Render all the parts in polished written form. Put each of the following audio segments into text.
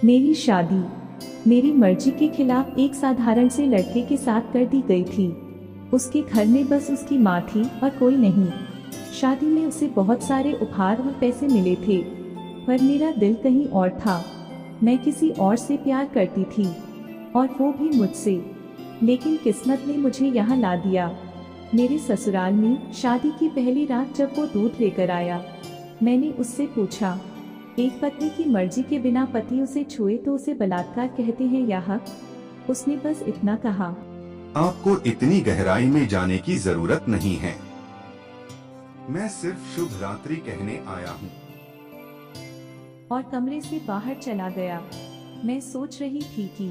मेरी शादी मेरी मर्जी के खिलाफ एक साधारण से लड़के के साथ कर दी गई थी। उसके घर में बस उसकी माँ थी और कोई नहीं। शादी में उसे बहुत सारे उपहार और पैसे मिले थे, पर मेरा दिल कहीं और था। मैं किसी और से प्यार करती थी, और वो भी मुझसे। लेकिन किस्मत ने मुझे यहाँ ला दिया, मेरे ससुराल में। शादी की पहली रात जब वो दूध लेकर आया, मैंने उससे पूछा, एक पत्नी की मर्जी के बिना पति उसे छुए तो उसे बलात्कार कहते हैं या हक? उसने बस इतना कहा, आपको इतनी गहराई में जाने की जरूरत नहीं है, मैं सिर्फ शुभ रात्रि कहने आया हूँ। और कमरे से बाहर चला गया। मैं सोच रही थी कि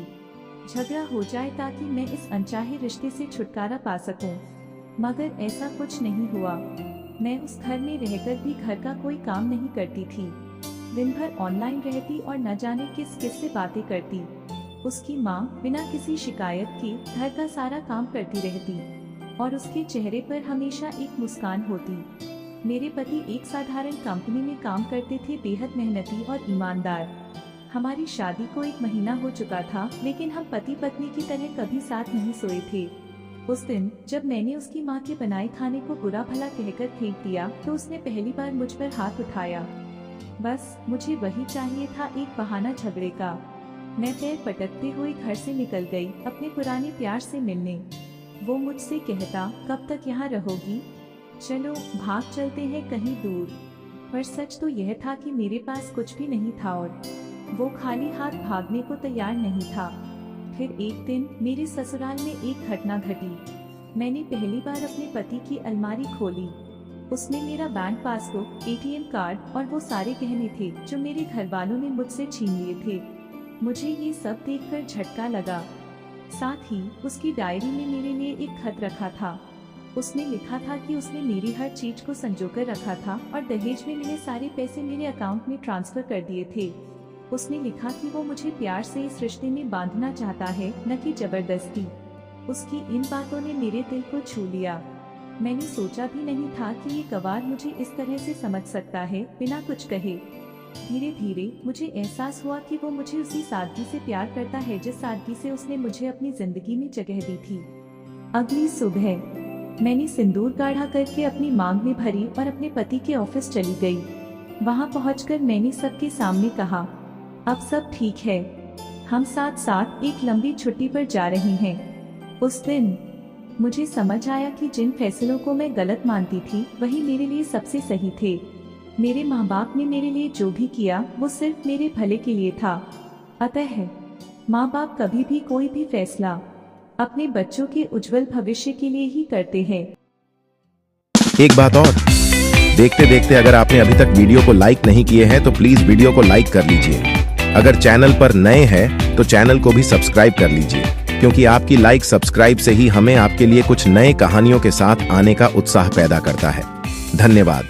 झगड़ा हो जाए ताकि मैं इस अनचाहे रिश्ते से छुटकारा पा सकूं, मगर ऐसा कुछ नहीं हुआ। मैं उस घर में रहकर भी घर का कोई काम नहीं करती थी, दिन भर ऑनलाइन रहती और न जाने किस किस से बातें करती। उसकी माँ बिना किसी शिकायत के घर का सारा काम करती रहती, और उसके चेहरे पर हमेशा एक मुस्कान होती। मेरे पति एक साधारण कंपनी में काम करते थे, बेहद मेहनती और ईमानदार। हमारी शादी को 1 महीना हो चुका था, लेकिन हम पति पत्नी की तरह कभी साथ नहीं सोए थे। उस दिन जब मैंने उसकी माँ के बनाए खाने को बुरा भला कहकर फेंक दिया, तो उसने पहली बार मुझ पर हाथ उठाया। बस मुझे वही चाहिए था, एक बहाना झगड़े का। मैं पैर पटकते हुए घर से निकल गई अपने पुराने प्यार से मिलने। वो मुझसे कहता, कब तक यहाँ रहोगी? चलो भाग चलते हैं कहीं दूर। पर सच तो यह था कि मेरे पास कुछ भी नहीं था, और वो खाली हाथ भागने को तैयार नहीं था। फिर एक दिन मेरे ससुराल में एक घटना घटी। मैंने पहली बार अपने पति की अलमारी खोली। उसमें मेरा बैंक पासबुक, एटीएम कार्ड और वो सारे गहने थे जो मेरे घर वालों ने मुझसे छीन लिए थे। मुझे ये सब देखकर झटका लगा। साथ ही उसकी डायरी में मेरे लिए एक खत रखा था। उसने लिखा था कि उसने मेरी हर चीज को संजोकर रखा था और दहेज में मिले सारे पैसे मेरे अकाउंट में ट्रांसफर कर दिए थे। उसने लिखा कि वो मुझे प्यार से इस रिश्ते में बांधना चाहता है, न कि जबरदस्ती। उसकी इन बातों ने मेरे दिल को छू लिया। मैंने सोचा भी नहीं था कि ये गवार मुझे इस तरह से समझ सकता है, बिना कुछ कहे। धीरे धीरे मुझे एहसास हुआ कि वो मुझे उसी सादगी से प्यार करता है जिस सादगी से उसने मुझे अपनी जिंदगी में जगह दी थी। अगली सुबह मैंने सिंदूर गाढ़ा करके अपनी मांग में भरी और अपने पति के ऑफिस चली गई। वहां पहुंचकर मैंने सबके सामने कहा, अब सब ठीक है, हम साथ साथ एक लंबी छुट्टी पर जा रहे हैं। उस दिन मुझे समझ आया कि जिन फैसलों को मैं गलत मानती थी, वही मेरे लिए सबसे सही थे। मेरे माँ बाप ने मेरे लिए जो भी किया वो सिर्फ मेरे भले के लिए था। अतः माँ बाप कभी भी कोई भी फैसला अपने बच्चों के उज्जवल भविष्य के लिए ही करते हैं। एक बात और, देखते देखते अगर आपने अभी तक वीडियो को लाइक नहीं किए हैं तो प्लीज वीडियो को लाइक कर लीजिए। अगर चैनल पर नए हैं तो चैनल को भी सब्सक्राइब कर लीजिए, क्योंकि आपकी लाइक सब्सक्राइब से ही हमें आपके लिए कुछ नए कहानियों के साथ आने का उत्साह पैदा करता है। धन्यवाद।